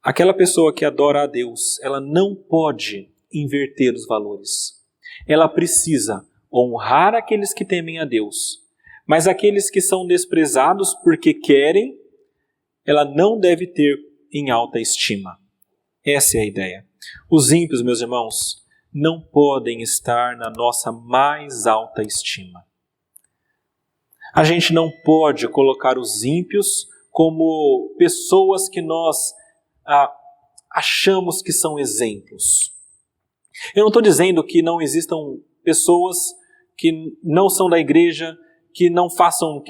Aquela pessoa que adora a Deus, ela não pode inverter os valores. Ela precisa honrar aqueles que temem a Deus, mas aqueles que são desprezados porque querem, ela não deve ter em alta estima. Essa é a ideia. Os ímpios, meus irmãos, não podem estar na nossa mais alta estima. A gente não pode colocar os ímpios como pessoas que nós achamos que são exemplos. Eu não estou dizendo que não existam pessoas que não são da igreja, que não façam,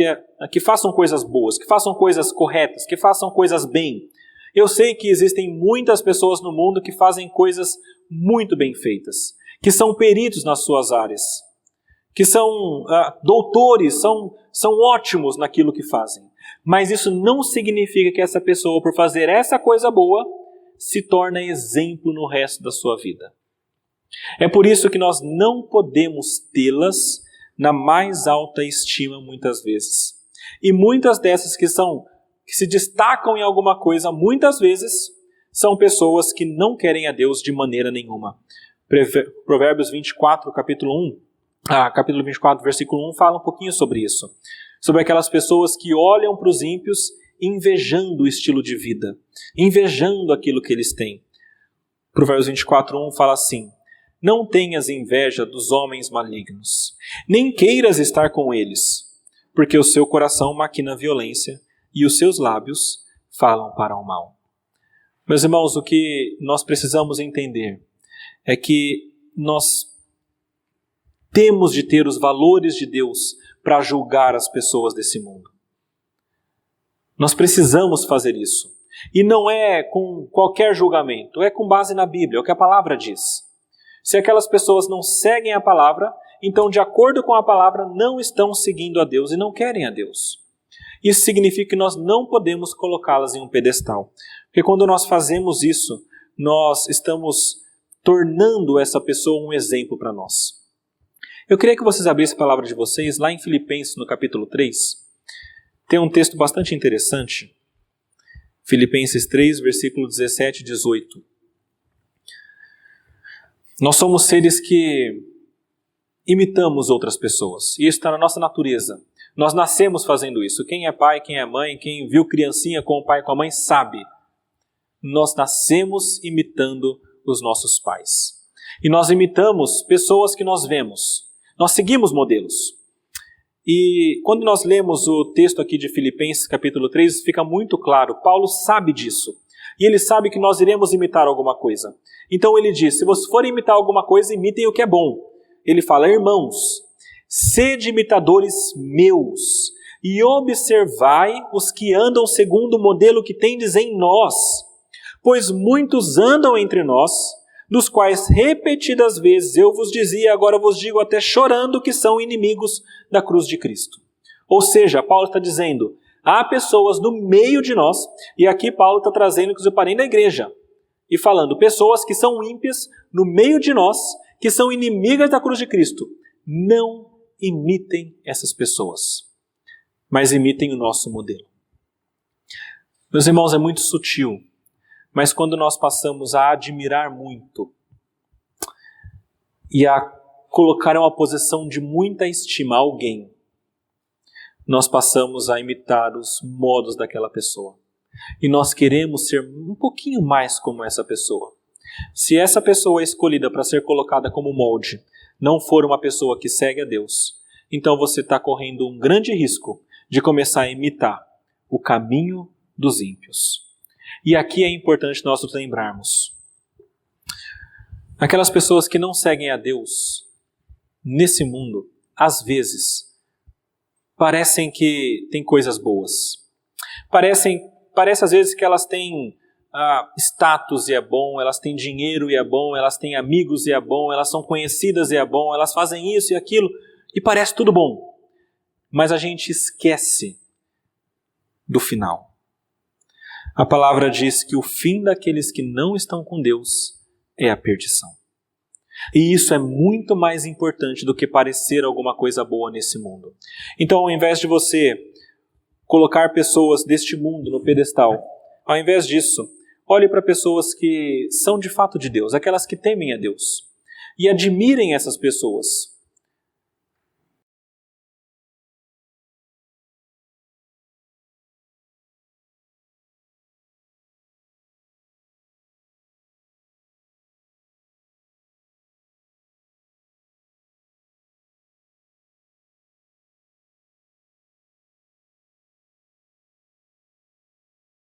que façam coisas boas, que façam coisas corretas, que façam coisas bem. Eu sei que existem muitas pessoas no mundo que fazem coisas muito bem feitas, que são peritos nas suas áreas, que são doutores, são ótimos naquilo que fazem. Mas isso não significa que essa pessoa, por fazer essa coisa boa, se torna exemplo no resto da sua vida. É por isso que nós não podemos tê-las na mais alta estima muitas vezes. E muitas dessas que se destacam em alguma coisa, muitas vezes, são pessoas que não querem a Deus de maneira nenhuma. Provérbios 24, capítulo 24, versículo 1, fala um pouquinho sobre isso. Sobre aquelas pessoas que olham para os ímpios invejando o estilo de vida, invejando aquilo que eles têm. Provérbios 24, 1 fala assim: não tenhas inveja dos homens malignos, nem queiras estar com eles, porque o seu coração maquina violência e os seus lábios falam para o mal. Meus irmãos, o que nós precisamos entender é que nós temos de ter os valores de Deus para julgar as pessoas desse mundo. Nós precisamos fazer isso. E não é com qualquer julgamento, é com base na Bíblia, é o que a palavra diz. Se aquelas pessoas não seguem a palavra, então, de acordo com a palavra, não estão seguindo a Deus e não querem a Deus. Isso significa que nós não podemos colocá-las em um pedestal. Porque quando nós fazemos isso, nós estamos tornando essa pessoa um exemplo para nós. Eu queria que vocês abrissem a palavra de vocês lá em Filipenses, no capítulo 3. Tem um texto bastante interessante. Filipenses 3, versículo 17 e 18. Nós somos seres que imitamos outras pessoas. E isso está na nossa natureza. Nós nascemos fazendo isso. Quem é pai, quem é mãe, quem viu criancinha com o pai e com a mãe sabe. Nós nascemos imitando os nossos pais. E nós imitamos pessoas que nós vemos. Nós seguimos modelos. E quando nós lemos o texto aqui de Filipenses capítulo 3, fica muito claro. Paulo sabe disso. E ele sabe que nós iremos imitar alguma coisa. Então ele diz, se vocês forem imitar alguma coisa, imitem o que é bom. Ele fala, irmãos, sede imitadores meus, e observai os que andam segundo o modelo que tendes em nós. Pois muitos andam entre nós, dos quais repetidas vezes eu vos dizia, agora vos digo até chorando, que são inimigos da cruz de Cristo. Ou seja, Paulo está dizendo, há pessoas no meio de nós, e aqui Paulo está trazendo que eu parei na igreja, e falando, pessoas que são ímpias no meio de nós, que são inimigas da cruz de Cristo. Não imitem essas pessoas, mas imitem o nosso modelo. Meus irmãos, é muito sutil, mas quando nós passamos a admirar muito e a colocar em uma posição de muita estima alguém, nós passamos a imitar os modos daquela pessoa. E nós queremos ser um pouquinho mais como essa pessoa. Se essa pessoa escolhida para ser colocada como molde não for uma pessoa que segue a Deus, então você está correndo um grande risco de começar a imitar o caminho dos ímpios. E aqui é importante nós nos lembrarmos. Aquelas pessoas que não seguem a Deus nesse mundo, às vezes, parecem que têm coisas boas. Parece às vezes que elas têm status e é bom, elas têm dinheiro e é bom, elas têm amigos e é bom, elas são conhecidas e é bom, elas fazem isso e aquilo, e parece tudo bom. Mas a gente esquece do final. A palavra diz que o fim daqueles que não estão com Deus é a perdição. E isso é muito mais importante do que parecer alguma coisa boa nesse mundo. Então, ao invés de você colocar pessoas deste mundo no pedestal, ao invés disso, olhe para pessoas que são de fato de Deus, aquelas que temem a Deus. E admirem essas pessoas.